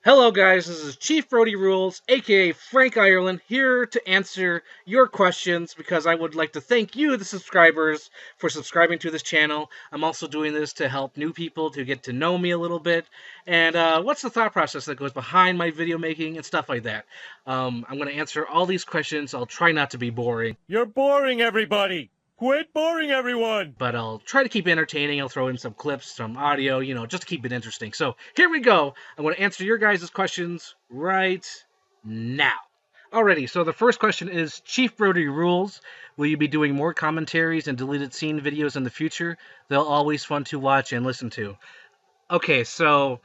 Hello guys, this is Chief BrodyRules, aka Frank Ireland, here to answer your questions because I would like to thank you, the subscribers, for subscribing to this channel. I'm also doing this to help new people to get to know me a little bit, and what's the thought process that goes behind my video making and stuff like that. I'm going to answer all these questions. I'll try not to be boring. You're boring everybody! Quit boring everyone! But I'll try to keep it entertaining. I'll throw in some clips, some audio, just to keep it interesting. So here we go. I'm going to answer your guys' questions right now. Alrighty, so the first question is, Chief BrodyRules, will you be doing more commentaries and deleted scene videos in the future? They're always fun to watch and listen to. Okay, so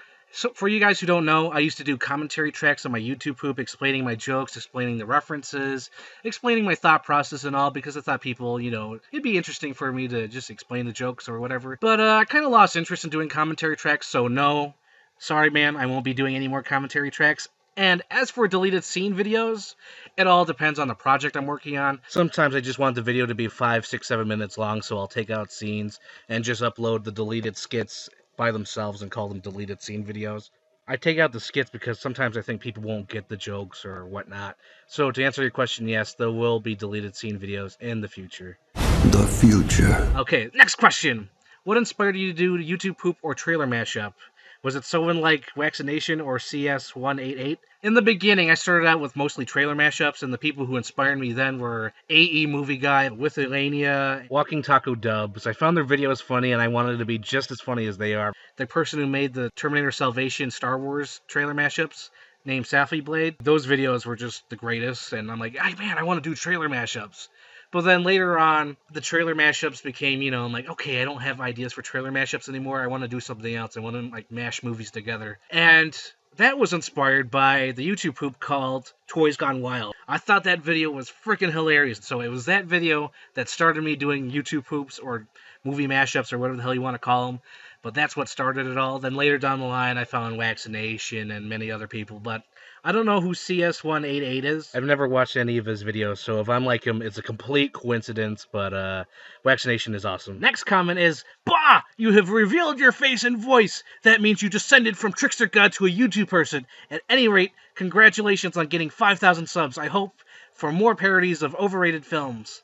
for you guys who don't know, I used to do commentary tracks on my YouTube poop, explaining my jokes, explaining the references, explaining my thought process and all, because I thought people, it'd be interesting for me to just explain the jokes or whatever. But I kind of lost interest in doing commentary tracks, so no. Sorry, man, I won't be doing any more commentary tracks. And as for deleted scene videos, it all depends on the project I'm working on. Sometimes I just want the video to be 5, 6, 7 minutes long, so I'll take out scenes and just upload the deleted skits by themselves and call them deleted scene videos. I take out the skits because sometimes I think people won't get the jokes or whatnot. So to answer your question, yes, there will be deleted scene videos in the future. The future. Okay, next question. What inspired you to do YouTube poop or trailer mashup? Was it someone like Vaccination or CS188? In the beginning, I started out with mostly trailer mashups, and the people who inspired me then were AE Movie Guy, Lithuania, Walking Taco Dubs. I found their videos funny, and I wanted to be just as funny as they are. The person who made the Terminator Salvation Star Wars trailer mashups, named Safi Blade, those videos were just the greatest, and I'm like, hey man, I want to do trailer mashups. But then later on, the trailer mashups became, I'm like, okay, I don't have ideas for trailer mashups anymore. I want to do something else. I want to, mash movies together. And that was inspired by the YouTube poop called Toys Gone Wild. I thought that video was freaking hilarious. So it was that video that started me doing YouTube poops or movie mashups or whatever the hell you want to call them. But that's what started it all. Then later down the line, I found Vaccination and many other people. But I don't know who CS188 is. I've never watched any of his videos, so if I'm like him, it's a complete coincidence, but Vaccination is awesome. Next comment is, bah! You have revealed your face and voice. That means you descended from Trickster God to a YouTube person. At any rate, congratulations on getting 5,000 subs. I hope for more parodies of overrated films.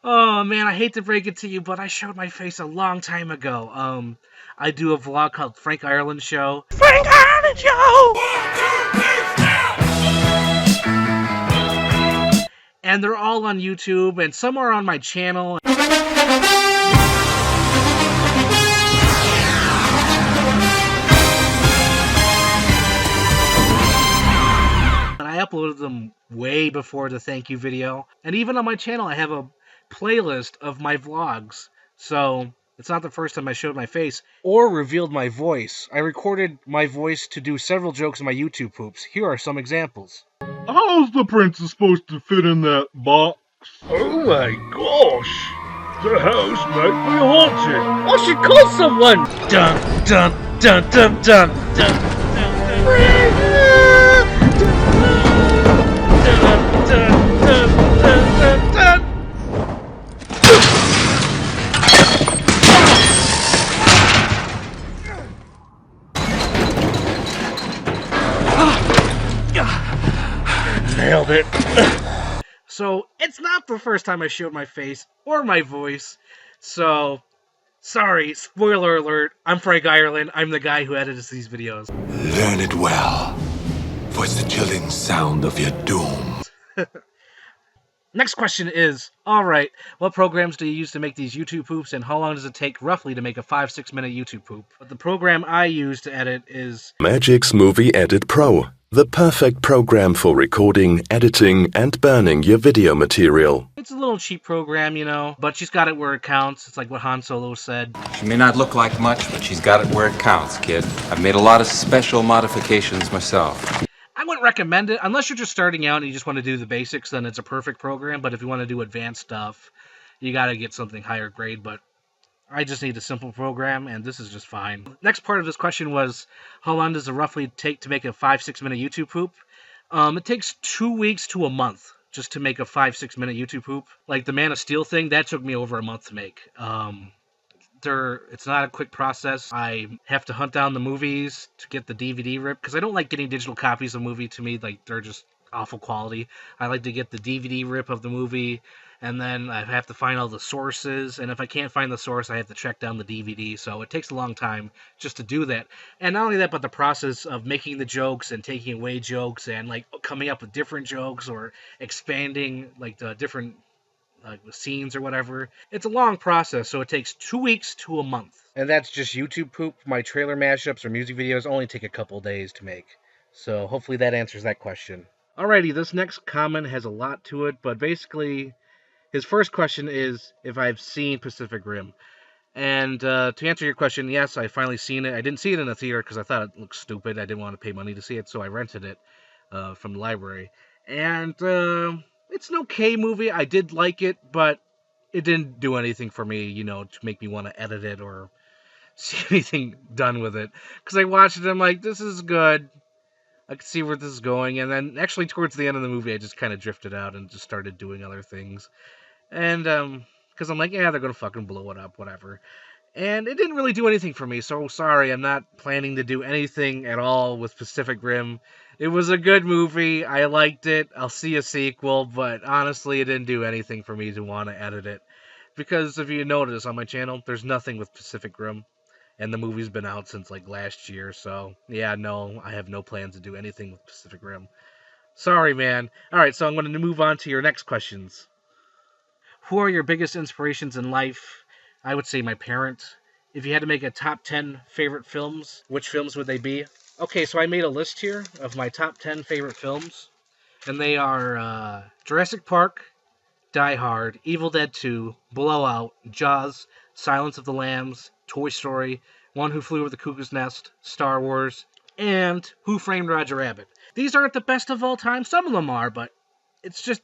Oh man, I hate to break it to you, but I showed my face a long time ago. I do a vlog called Frank Ireland Show. Frank Ireland Show! And they're all on YouTube, and some are on my channel. And I uploaded them way before the thank you video. And even on my channel, I have a playlist of my vlogs. So it's not the first time I showed my face or revealed my voice. I recorded my voice to do several jokes in my YouTube poops. Here are some examples. How's the princess supposed to fit in that box? Oh my gosh! The house might be haunted! I should call someone! Dun, dun, dun, dun, dun, dun, Nailed it. So, it's not the first time I showed my face or my voice. So, sorry, spoiler alert, I'm Frank Ireland. I'm the guy who edits these videos. Learn it well, for it's the chilling sound of your doom. Next question is, alright, what programs do you use to make these YouTube poops, and how long does it take roughly to make a 5-6 minute YouTube poop? But the program I use to edit is Magic's Movie Edit Pro, the perfect program for recording, editing, and burning your video material. It's a little cheap program, but she's got it where it counts. It's like what Han Solo said. She may not look like much, but she's got it where it counts, kid. I've made a lot of special modifications myself. I wouldn't recommend it, unless you're just starting out and you just want to do the basics, then it's a perfect program. But if you want to do advanced stuff, you gotta get something higher grade, but I just need a simple program, and this is just fine. Next part of this question was, how long does it roughly take to make a 5-6 minute YouTube poop? It takes 2 weeks to a month just to make a 5-6 minute YouTube poop. Like the Man of Steel thing, that took me over a month to make. It's not a quick process. I have to hunt down the movies to get the DVD rip, because I don't like getting digital copies of a movie. To me, like, they're just awful quality. I like to get the DVD rip of the movie, and then I have to find all the sources, and if I can't find the source, I have to track down the DVD, so it takes a long time just to do that. And not only that, but the process of making the jokes and taking away jokes and, like, coming up with different jokes or expanding, like, the different scenes or whatever. It's a long process, so it takes 2 weeks to a month. And that's just YouTube poop. My trailer mashups or music videos only take a couple days to make. So hopefully that answers that question. Alrighty, this next comment has a lot to it, but basically his first question is if I've seen Pacific Rim. And to answer your question, yes, I finally seen it. I didn't see it in a theater because I thought it looked stupid. I didn't want to pay money to see it, so I rented it from the library. And it's an okay movie. I did like it, but it didn't do anything for me, to make me want to edit it or see anything done with it. Because I watched it and I'm like, this is good. I can see where this is going. And then actually towards the end of the movie, I just kind of drifted out and just started doing other things. And because I'm like, yeah, they're going to fucking blow it up, whatever. And it didn't really do anything for me, so sorry, I'm not planning to do anything at all with Pacific Rim. It was a good movie, I liked it, I'll see a sequel, but honestly, it didn't do anything for me to want to edit it. Because if you notice on my channel, there's nothing with Pacific Rim, and the movie's been out since, like, last year, so, yeah, no, I have no plans to do anything with Pacific Rim. Sorry, man. Alright, so I'm going to move on to your next questions. Who are your biggest inspirations in life? I would say my parents. If you had to make a top 10 favorite films, which films would they be? Okay, so I made a list here of my top 10 favorite films. And they are Jurassic Park, Die Hard, Evil Dead 2, Blowout, Jaws, Silence of the Lambs, Toy Story, One Who Flew Over the Cuckoo's Nest, Star Wars, and Who Framed Roger Rabbit. These aren't the best of all time. Some of them are, but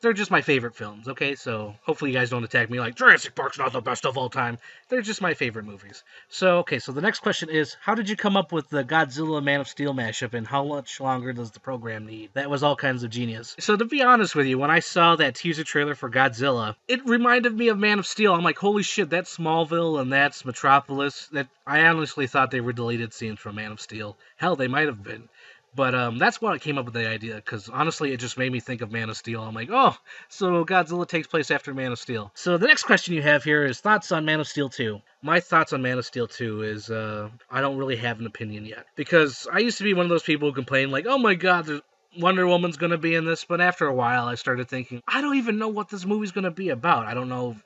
they're just my favorite films, okay? So hopefully you guys don't attack me like, Jurassic Park's not the best of all time. They're just my favorite movies. So, okay, so the next question is, how did you come up with the Godzilla Man of Steel mashup, and how much longer does the program need? That was all kinds of genius. So to be honest with you, when I saw that teaser trailer for Godzilla, it reminded me of Man of Steel. I'm like, holy shit, that's Smallville and that's Metropolis. I honestly thought they were deleted scenes from Man of Steel. Hell, they might have been. But that's why I came up with the idea, because honestly, it just made me think of Man of Steel. I'm like, oh, so Godzilla takes place after Man of Steel. So the next question you have here is thoughts on Man of Steel 2. My thoughts on Man of Steel 2 is I don't really have an opinion yet. Because I used to be one of those people who complain like, oh my god, Wonder Woman's going to be in this. But after a while, I started thinking, I don't even know what this movie's going to be about. I don't know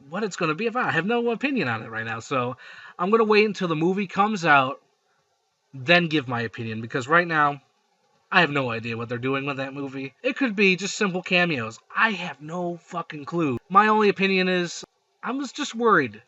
what it's going to be about. I have no opinion on it right now. So I'm going to wait until the movie comes out, then give my opinion, because right now, I have no idea what they're doing with that movie. It could be just simple cameos. I have no fucking clue. My only opinion is, I was just worried,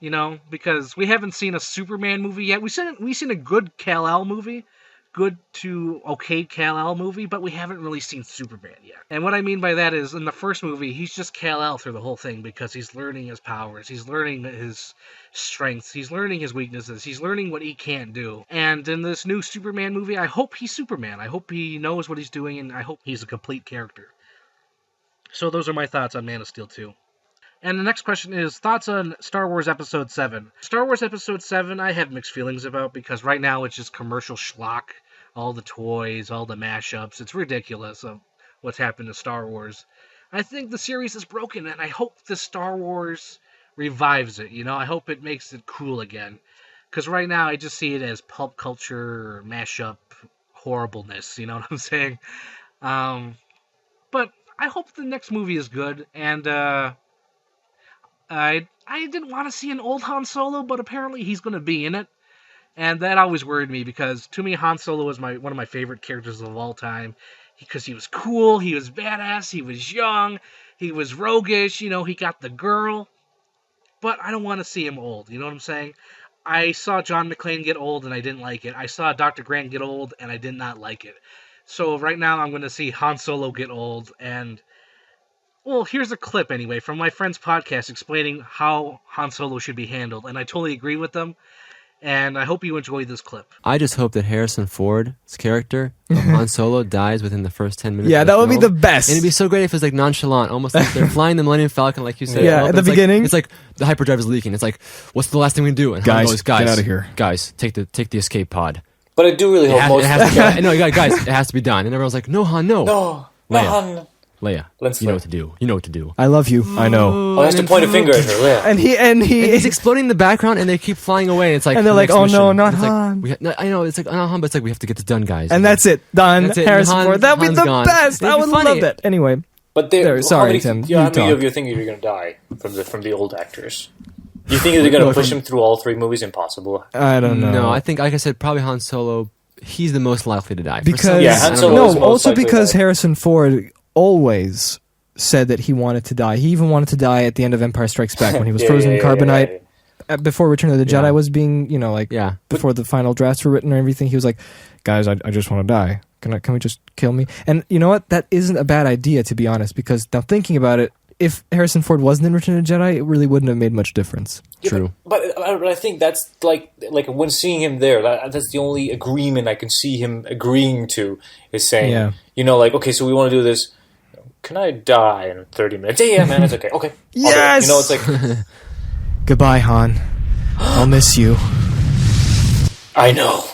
because we haven't seen a Superman movie yet. We've seen a good Kal-El movie, good to okay Kal-El movie, but we haven't really seen Superman yet. And what I mean by that is, in the first movie, he's just Kal-El through the whole thing, because he's learning his powers, he's learning his strengths, he's learning his weaknesses, he's learning what he can't do. And in this new Superman movie, I hope he's Superman. I hope he knows what he's doing, and I hope he's a complete character. So those are my thoughts on Man of Steel 2. And the next question is thoughts on Star Wars Episode 7. Star Wars Episode 7, I have mixed feelings about, because right now it's just commercial schlock. All the toys, all the mashups. It's ridiculous of what's happened to Star Wars. I think the series is broken, and I hope the Star Wars revives it, I hope it makes it cool again. Because right now I just see it as pulp culture, mashup, horribleness, you know what I'm saying? But I hope the next movie is good, and I didn't want to see an old Han Solo, but apparently he's going to be in it. And that always worried me, because to me, Han Solo was one of my favorite characters of all time. Because he was cool, he was badass, he was young, he was roguish, he got the girl. But I don't want to see him old, you know what I'm saying? I saw John McClane get old, and I didn't like it. I saw Dr. Grant get old, and I did not like it. So right now, I'm going to see Han Solo get old, and... Well, here's a clip, anyway, from my friend's podcast explaining how Han Solo should be handled, and I totally agree with them. And I hope you enjoyed this clip. I just hope that Harrison Ford's character of Han Solo dies within the first 10 minutes. Yeah, of the that would be film. the best. And it'd be so great if it's like nonchalant, almost like they're flying the Millennium Falcon, like you said. Yeah, at the beginning. It's like the hyperdrive is leaking. It's like, what's the last thing we do? And Han goes, get out of here. Guys, take the escape pod. But I do really hope most. Guys, it has to be done. And everyone's like, no, Han, no. No, Leia. Han. Leia, Let's you know go. what to do. You know what to do. I love you. I know. Oh, he has to point a finger at her. Yeah. And And he's exploding in the background, and they keep flying away. It's like, And they're like, next oh, mission. no, not It's like, Han. no, I know, it's like, not Han, but it's like, we have to get this done, guys. and that's it. Done. That's it. Harrison Han- Ford. That'd be Han's the gone. best. It'd I be would funny. love that. Anyway. But Sorry, Tim. How many talk. of you think you're going to die from the old actors? Do you think they're going to push him through all 3 movies? Impossible. I don't know. No, I think, like I said, probably Han Solo. He's the most likely to die. Because Han Solo is most also likely to because die. Harrison Ford always said that he wanted to die. He even wanted to die at the end of Empire Strikes Back when he was frozen in carbonite. Before Return of the Jedi was being, before the final drafts were written or everything, he was like, guys, I just want to die. Can we just kill me? And you know what? That isn't a bad idea, to be honest, because now thinking about it, if Harrison Ford wasn't in Return of the Jedi, it really wouldn't have made much difference. Yeah, True. But I think that's like when seeing him there, that's the only agreement I can see him agreeing to, is saying, okay, so we want to do this. Can I die in 30 minutes? Yeah, man, it's okay. Okay. Yes! It's like... Goodbye, Han. I'll miss you. I know.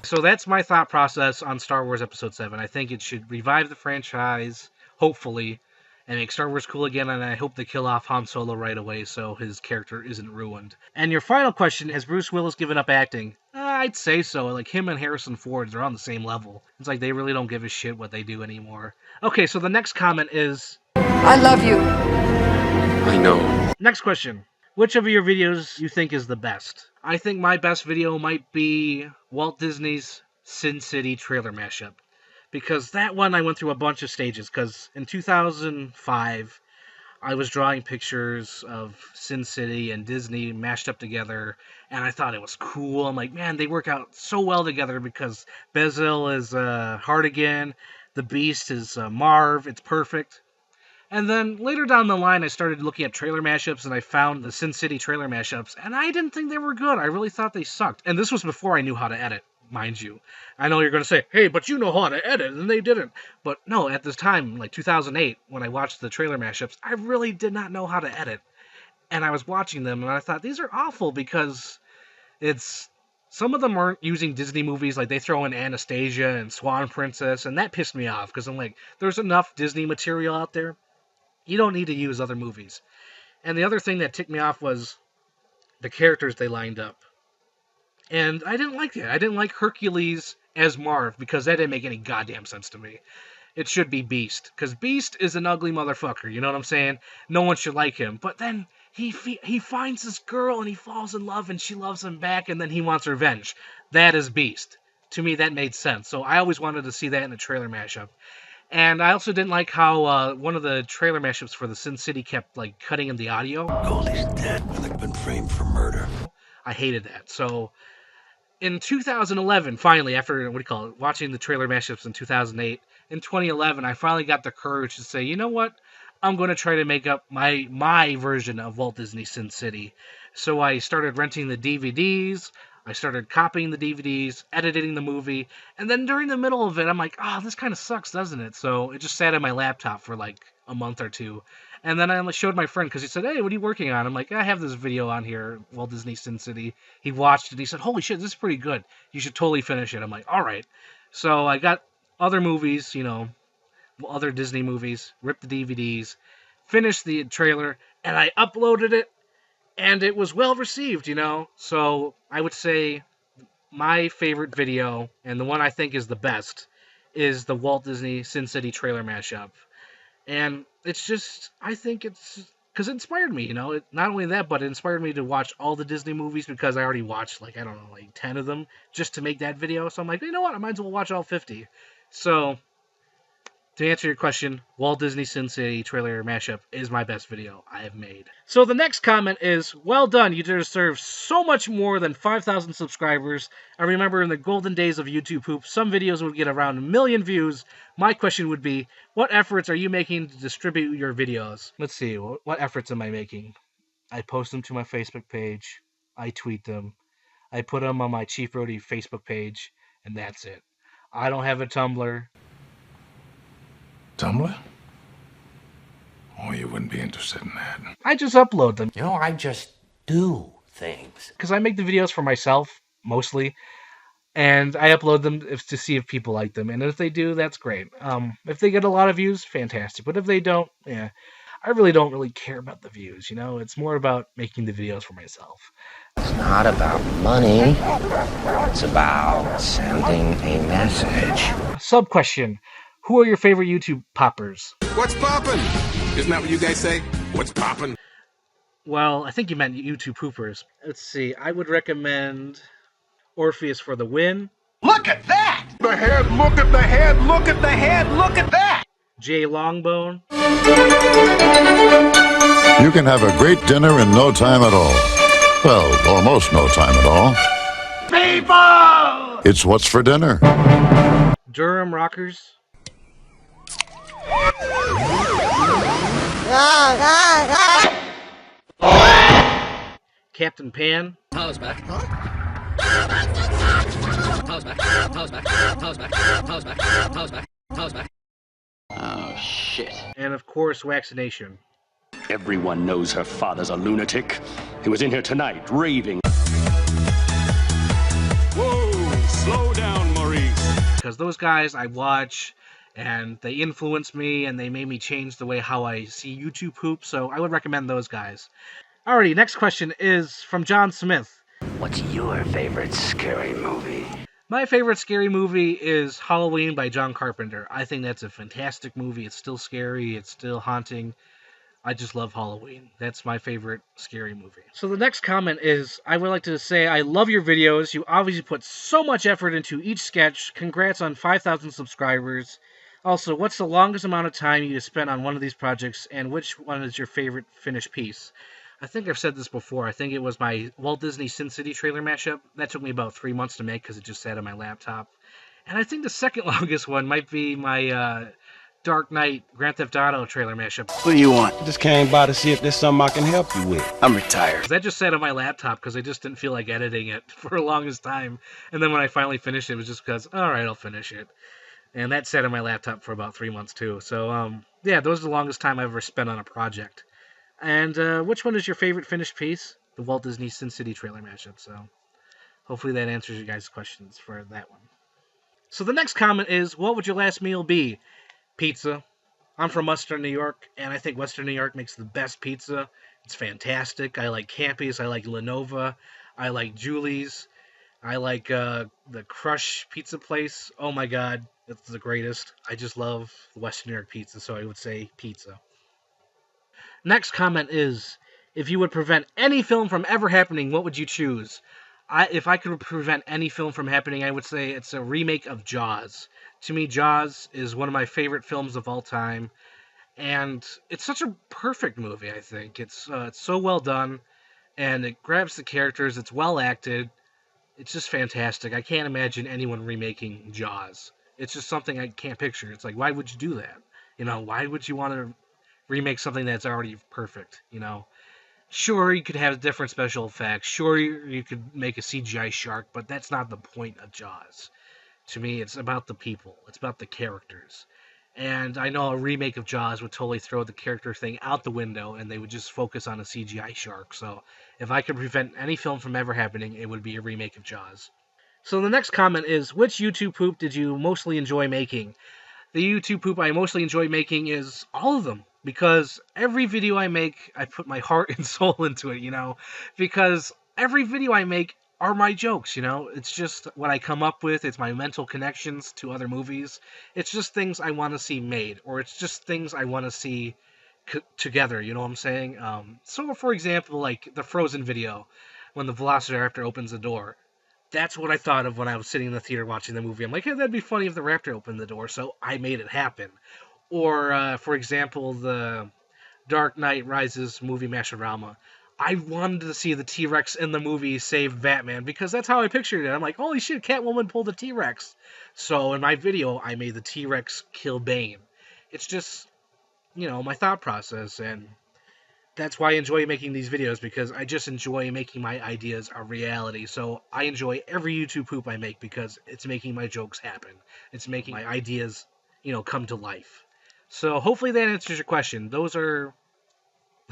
So that's my thought process on Star Wars Episode 7. I think it should revive the franchise, hopefully, and make Star Wars cool again, and I hope they kill off Han Solo right away so his character isn't ruined. And your final question, has Bruce Willis given up acting? I'd say so. Like, him and Harrison Ford are on the same level. It's like they really don't give a shit what they do anymore. Okay, so the next comment is... I love you. I know. Next question. Which of your videos you think is the best? I think my best video might be Walt Disney's Sin City trailer mashup. Because that one I went through a bunch of stages. Because in 2005, I was drawing pictures of Sin City and Disney mashed up together. And I thought it was cool. I'm like, man, they work out so well together because Basil is Hardigan. The Beast is Marv. It's perfect. And then later down the line, I started looking at trailer mashups, and I found the Sin City trailer mashups, and I didn't think they were good. I really thought they sucked. And this was before I knew how to edit, mind you. I know you're going to say, hey, but you know how to edit, and they didn't. But no, at this time, like 2008, when I watched the trailer mashups, I really did not know how to edit. And I was watching them, and I thought, these are awful, because some of them aren't using Disney movies, like they throw in Anastasia and Swan Princess, and that pissed me off, because I'm like, there's enough Disney material out there. You don't need to use other movies. And the other thing that ticked me off was the characters they lined up. And I didn't like that. I didn't like Hercules as Marv, because that didn't make any goddamn sense to me. It should be Beast, because Beast is an ugly motherfucker, you know what I'm saying? No one should like him. But then he finds this girl, and he falls in love, and she loves him back, and then he wants revenge. That is Beast. To me, that made sense. So I always wanted to see that in a trailer mashup. And I also didn't like how one of the trailer mashups for the Sin City kept like cutting in the audio. Goldie's dead. I've been framed for murder. I hated that. So in 2011, finally, after watching the trailer mashups in 2008, in 2011, I finally got the courage to say, you know what? I'm going to try to make up my version of Walt Disney Sin City. So I started renting the DVDs. I started copying the DVDs, editing the movie, and then during the middle of it, I'm like, this kind of sucks, doesn't it? So it just sat on my laptop for like a month or two. And then I showed my friend, because he said, hey, what are you working on? I'm like, I have this video on here, Walt Disney Sin City. He watched it. He said, holy shit, this is pretty good. You should totally finish it. I'm like, all right. So I got other movies, other Disney movies, ripped the DVDs, finished the trailer, and I uploaded it. And it was well received, So I would say my favorite video, and the one I think is the best, is the Walt Disney Sin City trailer mashup. And it's just, I think it's, because it inspired me, not only that, but it inspired me to watch all the Disney movies, because I already watched, 10 of them, just to make that video. So I'm like, you know what, I might as well watch all 50. So, to answer your question, Walt Disney Sin City trailer mashup is my best video I have made. So the next comment is, well done, you deserve so much more than 5,000 subscribers. I remember in the golden days of YouTube Poop, some videos would get around 1 million views. My question would be, what efforts are you making to distribute your videos? Let's see, what efforts am I making? I post them to my Facebook page. I tweet them, I put them on my Chief Brody Facebook page, and that's it. I don't have a Tumblr. Tumblr? Oh, you wouldn't be interested in that. I just upload them. You know, I just do things. Because I make the videos for myself, mostly, and I upload them to see if people like them. And if they do, that's great. If they get a lot of views, fantastic. But if they don't, yeah, I really don't really care about the views, you know? It's more about making the videos for myself. It's not about money. It's about sending a message. Sub question. Who are your favorite YouTube poppers? What's poppin'? Isn't that what you guys say? What's poppin'? Well, I think you meant YouTube poopers. Let's see. I would recommend Orpheus for the win. Look at that! The head, look at the head, look at the head, look at that! Jay Longbone. You can have a great dinner in no time at all. Well, almost no time at all. People! It's what's for dinner. Durham Rockers. Captain Pan. Power's back. Power's back. Power's back. Power's back. Power's back. Power's back. Power's back. Oh, shit. And of course, Vaccination. Everyone knows her father's a lunatic. He was in here tonight, raving. Whoa, slow down, Maurice. Because those guys I watch, and they influenced me, and they made me change the way how I see YouTube poop, so I would recommend those guys. Alrighty, next question is from John Smith. What's your favorite scary movie? My favorite scary movie is Halloween by John Carpenter. I think that's a fantastic movie. It's still scary. It's still haunting. I just love Halloween. That's my favorite scary movie. So the next comment is, I would like to say, I love your videos. You obviously put so much effort into each sketch. Congrats on 5,000 subscribers. Also, what's the longest amount of time you spent on one of these projects, and which one is your favorite finished piece? I think I've said this before. I think it was my Walt Disney Sin City trailer mashup. That took me about 3 months to make because it just sat on my laptop. And I think the second longest one might be my Dark Knight Grand Theft Auto trailer mashup. What do you want? Just came by to see if there's something I can help you with. I'm retired. That just sat on my laptop because I just didn't feel like editing it for the longest time. And then when I finally finished it, it was just because, alright, I'll finish it. And that sat on my laptop for about 3 months too. So, yeah, those are the longest time I've ever spent on a project. And which one is your favorite finished piece? The Walt Disney Sin City trailer mashup. So hopefully that answers you guys' questions for that one. So the next comment is, what would your last meal be? Pizza. I'm from Western New York, and I think Western New York makes the best pizza. It's fantastic. I like Campy's. I like Lenova. I like Julie's. I like the Crush pizza place. Oh my god, it's the greatest. I just love Western New York pizza, so I would say pizza. Next comment is, if you would prevent any film from ever happening, what would you choose? If I could prevent any film from happening, I would say it's a remake of Jaws. To me, Jaws is one of my favorite films of all time, and it's such a perfect movie, I think. It's so well done, and it grabs the characters, it's well acted, it's just fantastic. I can't imagine anyone remaking Jaws. It's just something I can't picture. It's like, why would you do that? You know, why would you want to remake something that's already perfect, you know? Sure, you could have different special effects. Sure, you could make a CGI shark, but that's not the point of Jaws. To me, it's about the people. It's about the characters. And I know a remake of Jaws would totally throw the character thing out the window, and they would just focus on a CGI shark. So if I could prevent any film from ever happening, it would be a remake of Jaws. So the next comment is, which YouTube poop did you mostly enjoy making? The YouTube poop I mostly enjoy making is all of them. Because every video I make, I put my heart and soul into it, you know? Because every video I make are my jokes, you know? It's just what I come up with. It's my mental connections to other movies. It's just things I want to see made. Or it's just things I want to see together, you know what I'm saying? So, for example, like the Frozen video, when the Velociraptor opens the door. That's what I thought of when I was sitting in the theater watching the movie. I'm like, hey, that'd be funny if the raptor opened the door. So I made it happen. Or, for example, the Dark Knight Rises movie Masharama. I wanted to see the T-Rex in the movie save Batman because that's how I pictured it. I'm like, holy shit, Catwoman pulled the T-Rex. So in my video, I made the T-Rex kill Bane. It's just, you know, my thought process. And that's why I enjoy making these videos, because I just enjoy making my ideas a reality. So I enjoy every YouTube poop I make because it's making my jokes happen. It's making my ideas, come to life. So hopefully that answers your question. Those are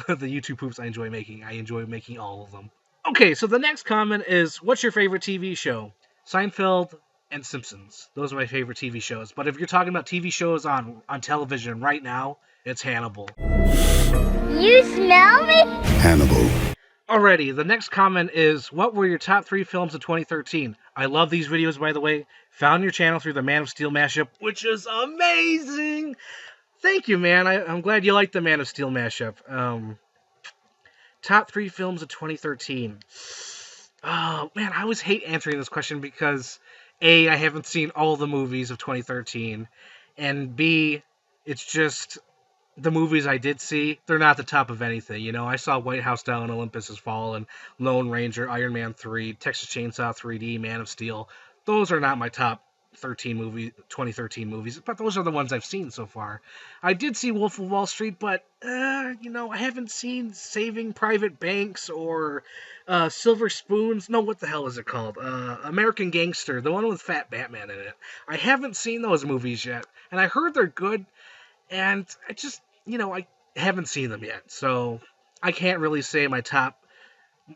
the YouTube poops I enjoy making. I enjoy making all of them. Okay, so the next comment is, what's your favorite TV show? Seinfeld and Simpsons. Those are my favorite TV shows. But if you're talking about TV shows on television right now, it's Hannibal. You smell me? Hannibal. Alrighty, the next comment is, what were your top 3 films of 2013? I love these videos, by the way. Found your channel through the Man of Steel mashup, which is amazing! Thank you, man. I'm glad you liked the Man of Steel mashup. Top 3 films of 2013. Oh, man, I always hate answering this question because, A, I haven't seen all the movies of 2013, and B, it's just the movies I did see, they're not the top of anything. I saw White House Down, Olympus Has Fallen, Lone Ranger, Iron Man 3, Texas Chainsaw 3D, Man of Steel. Those are not my top 2013 movies, but those are the ones I've seen so far. I did see Wolf of Wall Street, but, I haven't seen Saving Private Banks or Silver Spoons. No, what the hell is it called? American Gangster, the one with Fat Batman in it. I haven't seen those movies yet, and I heard they're good, and I just, I haven't seen them yet, so I can't really say my top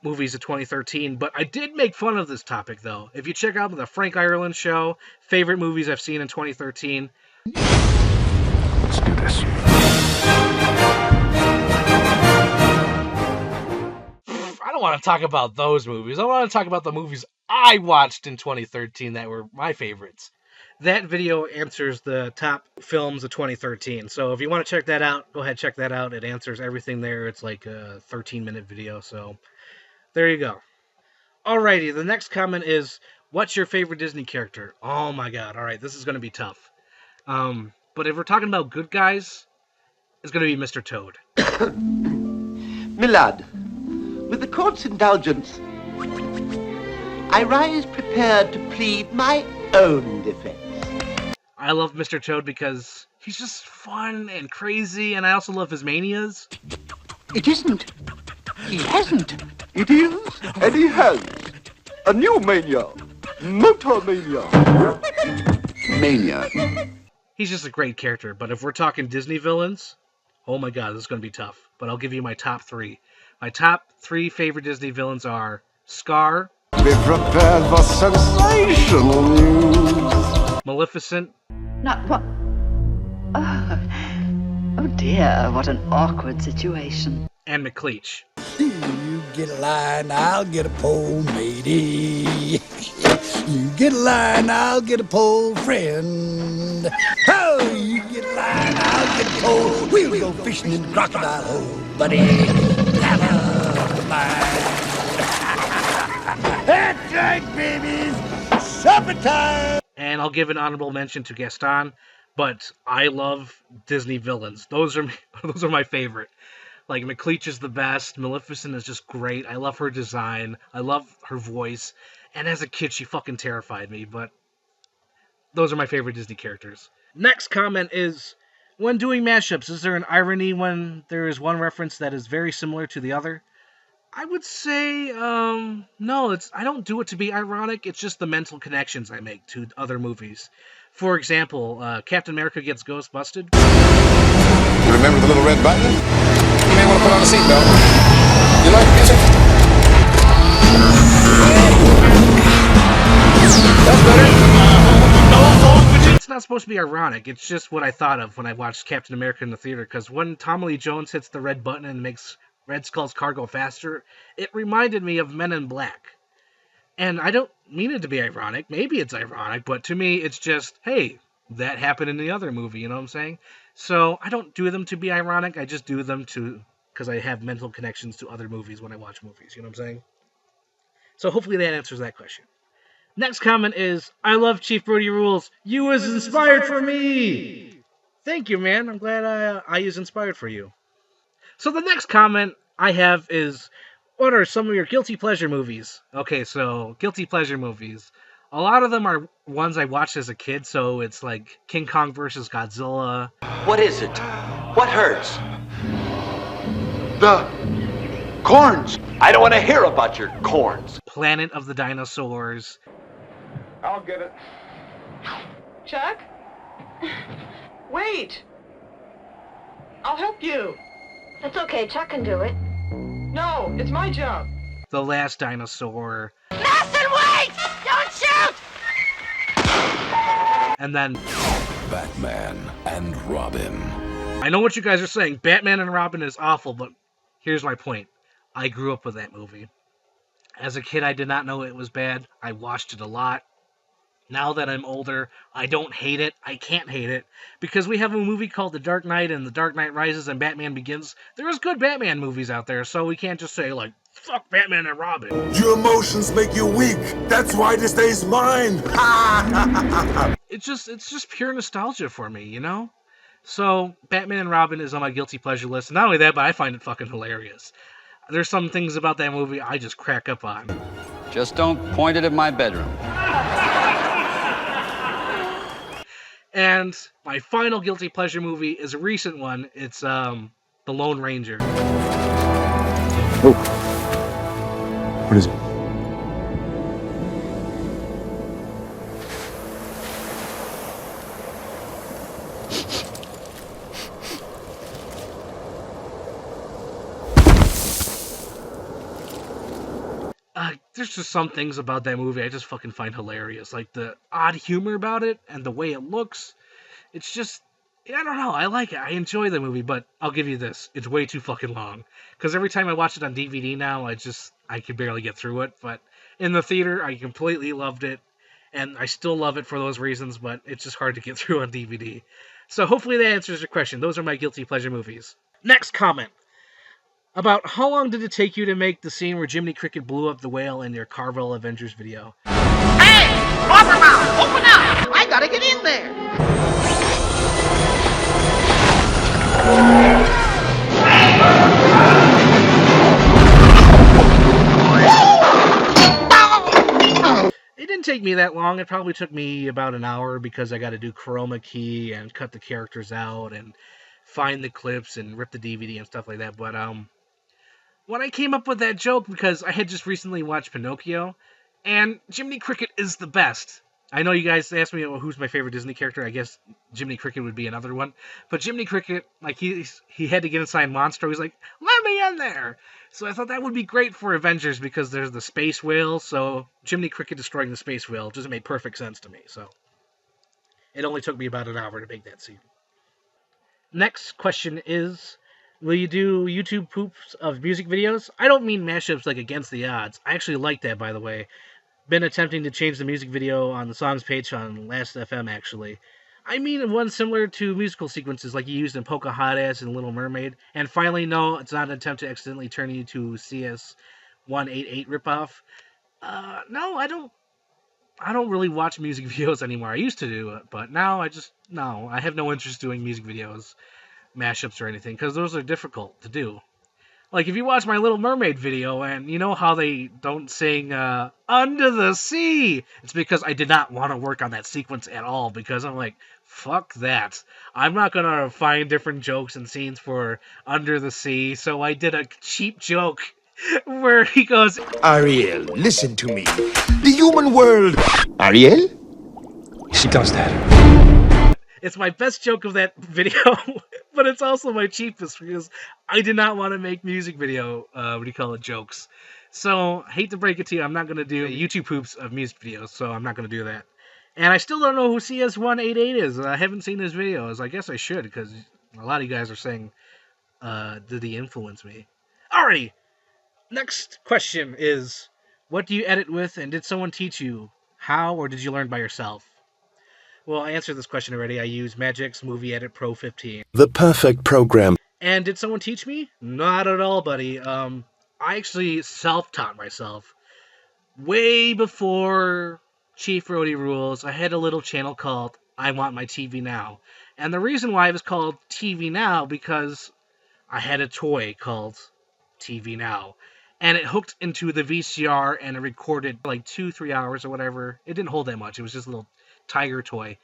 movies of 2013, but I did make fun of this topic, though. If you check out the Frank Ireland show, favorite movies I've seen in 2013. Let's do this. I don't want to talk about those movies. I want to talk about the movies I watched in 2013 that were my favorites. That video answers the top films of 2013. So if you want to check that out, go ahead, check that out. It answers everything there. It's like a 13-minute video, so there you go. Alrighty, the next comment is, what's your favorite Disney character? Oh my god, alright, this is going to be tough. But if we're talking about good guys, it's going to be Mr. Toad. Milad, with the court's indulgence, I rise prepared to plead my own defense. I love Mr. Toad because he's just fun and crazy, and I also love his manias. It isn't. He hasn't. It is, and he has. A new mania. Motor mania. Mania. He's just a great character, but if we're talking Disney villains, oh my god, this is going to be tough. But I'll give you my top 3. My top 3 favorite Disney villains are Scar, Be prepared for sensational news. Maleficent, Not what? Oh dear, what an awkward situation. and McLeach. You get a line, I'll get a pole, matey. You get a line, I'll get a pole, friend. Oh, you get a line, I'll get a pole. We'll go fishing in the crocodile hole, buddy. That's right, babies. Supper time. And I'll give an honorable mention to Gaston, but I love Disney villains. Those are my favorite. Like, McLeach is the best. Maleficent is just great. I love her design. I love her voice. And as a kid, she fucking terrified me, but those are my favorite Disney characters. Next comment is, when doing mashups, is there an irony when there is one reference that is very similar to the other? I would say, no, I don't do it to be ironic. It's just the mental connections I make to other movies. For example, Captain America gets ghost busted. You remember the little red button? You may want to put on a seatbelt. You like music? That's better. It's not supposed to be ironic. It's just what I thought of when I watched Captain America in the theater, because when Tommy Lee Jones hits the red button and makes Red Skull's car go faster, it reminded me of Men in Black. And I don't mean it to be ironic. Maybe it's ironic, but to me, it's just, hey, that happened in the other movie, you know what I'm saying? So I don't do them to be ironic. I just do them because I have mental connections to other movies when I watch movies, you know what I'm saying? So hopefully that answers that question. Next comment is, I love Chief BrodyRules. You was inspired for me. Thank you, man. I'm glad I was inspired for you. So the next comment I have is, what are some of your guilty pleasure movies? Okay, so guilty pleasure movies. A lot of them are ones I watched as a kid, so it's like King Kong vs. Godzilla. What is it? What hurts? The Corns! I don't want to hear about your corns. Planet of the Dinosaurs. I'll get it. Chuck? Wait! I'll help you. That's okay, Chuck can do it. No, it's my job. The Last Dinosaur. Mason, wait! Don't shoot! And then Batman and Robin. I know what you guys are saying. Batman and Robin is awful, but here's my point. I grew up with that movie. As a kid, I did not know it was bad. I watched it a lot. Now that I'm older, I don't hate it. I can't hate it. Because we have a movie called The Dark Knight and The Dark Knight Rises and Batman Begins. There's good Batman movies out there, so we can't just say, like, fuck Batman and Robin. Your emotions make you weak. That's why this day's mine. It's just pure nostalgia for me, you know? So, Batman and Robin is on my guilty pleasure list. Not only that, but I find it fucking hilarious. There's some things about that movie I just crack up on. Just don't point it at my bedroom. And my final guilty pleasure movie is a recent one. It's The Lone Ranger. Oh. What is it? There's just some things about that movie I just fucking find hilarious. Like the odd humor about it and the way it looks. It's just, I don't know, I like it. I enjoy the movie, but I'll give you this. It's way too fucking long. Because every time I watch it on DVD now, I can barely get through it. But in the theater, I completely loved it. And I still love it for those reasons, but it's just hard to get through on DVD. So hopefully that answers your question. Those are my guilty pleasure movies. Next comment. About how long did it take you to make the scene where Jiminy Cricket blew up the whale in your Carvel Avengers video? Hey! Mouth, open up! I gotta get in there! It didn't take me that long. It probably took me about an hour because I got to do chroma key and cut the characters out and find the clips and rip the DVD and stuff like that. But when I came up with that joke, because I had just recently watched Pinocchio, and Jiminy Cricket is the best. I know you guys asked me who's my favorite Disney character. I guess Jiminy Cricket would be another one. But Jiminy Cricket, like he had to get inside Monstro. He's like, let me in there. So I thought that would be great for Avengers because there's the space whale. So Jiminy Cricket destroying the space whale just made perfect sense to me. So it only took me about an hour to make that scene. Next question is, will you do YouTube poops of music videos? I don't mean mashups like Against the Odds. I actually like that, by the way. Been attempting to change the music video on the songs page on Last.fm, actually. I mean one similar to musical sequences like you used in Pocahontas and Little Mermaid. And finally, no, it's not an attempt to accidentally turn you to CS188 ripoff. No, I don't really watch music videos anymore. I used to do it, but now I have no interest doing music videos, mashups or anything, because those are difficult to do. Like, if you watch my Little Mermaid video, and you know how they don't sing, Under the Sea, it's because I did not want to work on that sequence at all, because I'm like, fuck that. I'm not gonna find different jokes and scenes for Under the Sea, so I did a cheap joke where he goes, Ariel, listen to me. The human world. Ariel? She does that. It's my best joke of that video, but it's also my cheapest because I did not want to make music video, jokes. So, hate to break it to you, I'm not going to do YouTube poops of music videos, so I'm not going to do that. And I still don't know who CS188 is. I haven't seen his videos. I guess I should, because a lot of you guys are saying, did he influence me? Alrighty! Next question is, what do you edit with, and did someone teach you? How, or did you learn by yourself? Well, I answered this question already. I use Magix Movie Edit Pro 15. The perfect program. And did someone teach me? Not at all, buddy. I actually self-taught myself. Way before Chief BrodyRules, I had a little channel called I Want My TV Now. And the reason why it was called TV Now, because I had a toy called TV Now. And it hooked into the VCR and it recorded like 2-3 hours or whatever. It didn't hold that much. It was just a little tiger toy.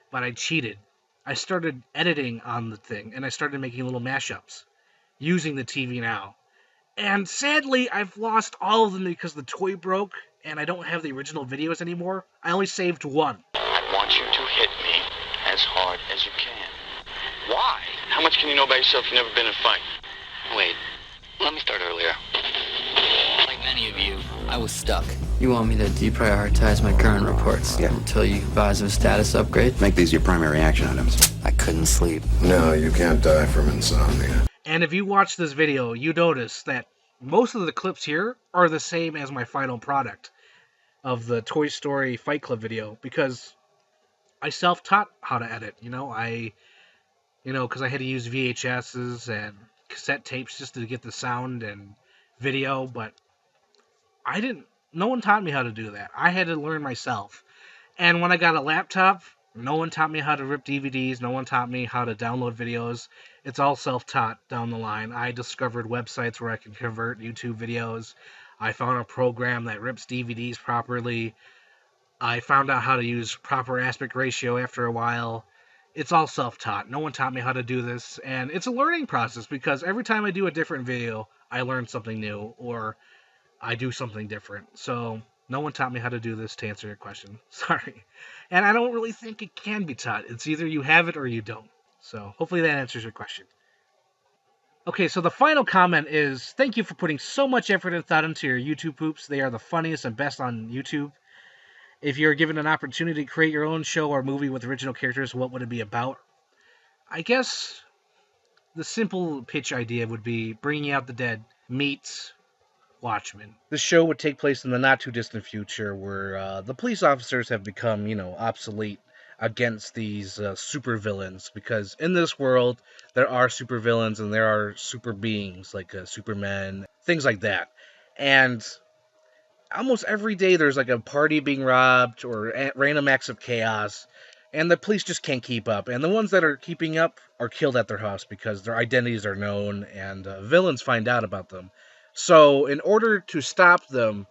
But I cheated. I started editing on the thing and I started making little mashups using the TV Now. And sadly, I've lost all of them because the toy broke, and I don't have the original videos anymore. I only saved one. I want you to hit me as hard as you can. Why? How much can you know about yourself? You've never been in a fight. Wait, let me start earlier. Like many of you, I was stuck. You want me to deprioritize my current reports until you advise of a status upgrade? Make these your primary action items. I couldn't sleep. No, you can't die from insomnia. And if you watch this video, you notice that most of the clips here are the same as my final product of the Toy Story Fight Club video, because I self-taught how to edit, because I had to use VHSs and cassette tapes just to get the sound and video, but no one taught me how to do that. I had to learn myself. And when I got a laptop, no one taught me how to rip DVDs, no one taught me how to download videos. It's all self-taught down the line. I discovered websites where I can convert YouTube videos. I found a program that rips DVDs properly. I found out how to use proper aspect ratio after a while. It's all self-taught. No one taught me how to do this, and it's a learning process because every time I do a different video, I learn something new, or I do something different. So no one taught me how to do this, to answer your question. Sorry. And I don't really think it can be taught. It's either you have it or you don't. So hopefully that answers your question. Okay, so the final comment is, thank you for putting so much effort and thought into your YouTube poops. They are the funniest and best on YouTube. If you're given an opportunity to create your own show or movie with original characters, what would it be about? I guess the simple pitch idea would be Bringing Out the Dead meets Watchmen. This show would take place in the not-too-distant future where the police officers have become, obsolete against these supervillains, because in this world there are supervillains and there are super beings like Superman, things like that. And almost every day there's like a party being robbed or random acts of chaos, and the police just can't keep up. And the ones that are keeping up are killed at their house because their identities are known and villains find out about them. So in order to stop them,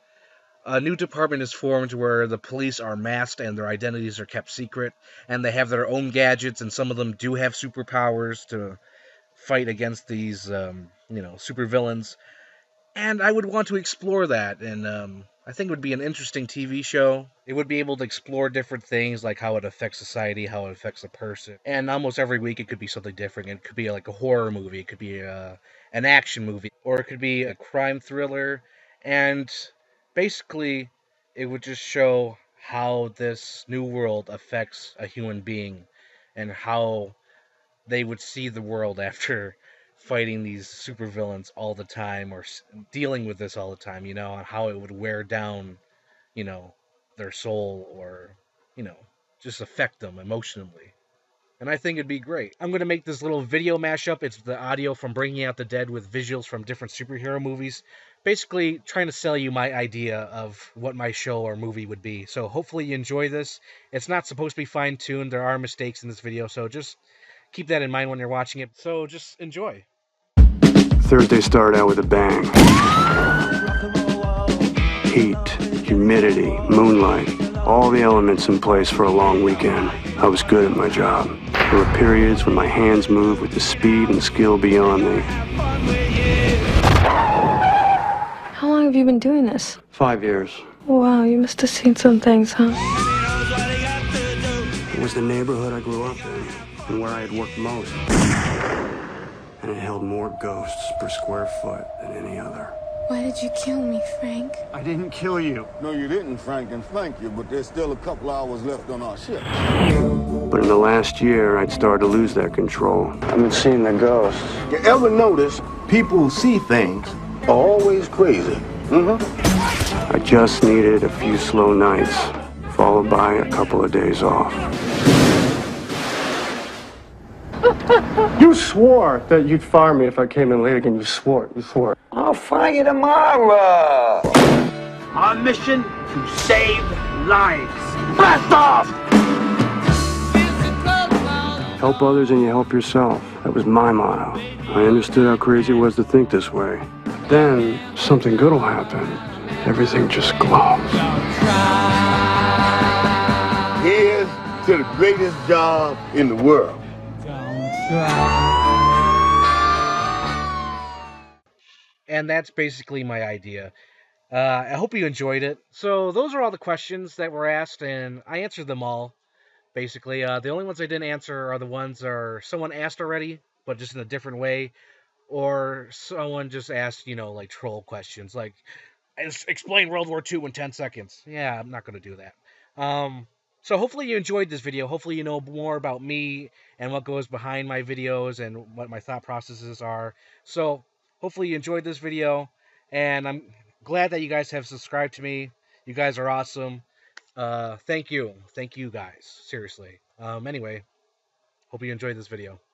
a new department is formed where the police are masked and their identities are kept secret, and they have their own gadgets, and some of them do have superpowers to fight against these, supervillains. And I would want to explore that, and I think it would be an interesting TV show. It would be able to explore different things, like how it affects society, how it affects a person. And almost every week it could be something different. It could be like a horror movie, it could be an action movie, or it could be a crime thriller. And basically, it would just show how this new world affects a human being and how they would see the world after fighting these supervillains all the time, or dealing with this all the time, and how it would wear down, their soul, or, just affect them emotionally. And I think it'd be great. I'm going to make this little video mashup. It's the audio from Bringing Out the Dead with visuals from different superhero movies. Basically trying to sell you my idea of what my show or movie would be. So hopefully you enjoy this. It's not supposed to be fine-tuned. There are mistakes in this video, so just keep that in mind when you're watching it. So just enjoy. Thursday started out with a bang. Heat, humidity, moonlight, all the elements in place for a long weekend. I was good at my job. There were periods when my hands moved with the speed and skill beyond me. How long have you been doing this? 5 years. Wow, you must have seen some things, huh? It was the neighborhood I grew up in, and where I had worked most. And it held more ghosts per square foot than any other. Why did you kill me, Frank? I didn't kill you. No, you didn't, Frank, and thank you, but there's still a couple hours left on our ship. But in the last year, I'd started to lose that control. I've been seeing the ghosts. You ever notice people who see things are always crazy? I just needed a few slow nights, followed by a couple of days off. You swore that you'd fire me if I came in late again. You swore. I'll fire you tomorrow. Our mission to save lives. Blast off! Help others and you help yourself. That was my motto. I understood how crazy it was to think this way. Then something good will happen. Everything just glows. Here's to the greatest job in the world. And that's basically my idea. I hope you enjoyed it. So those are all the questions that were asked, and I answered them all. Basically, the only ones I didn't answer are the ones that someone asked already, but just in a different way, or someone just asked, like troll questions, like explain World War II in 10 seconds. Yeah, I'm not going to do that. So hopefully you enjoyed this video. Hopefully you know more about me and what goes behind my videos and what my thought processes are. So hopefully you enjoyed this video, and I'm glad that you guys have subscribed to me. You guys are awesome. Thank you guys. Seriously. Anyway, hope you enjoyed this video.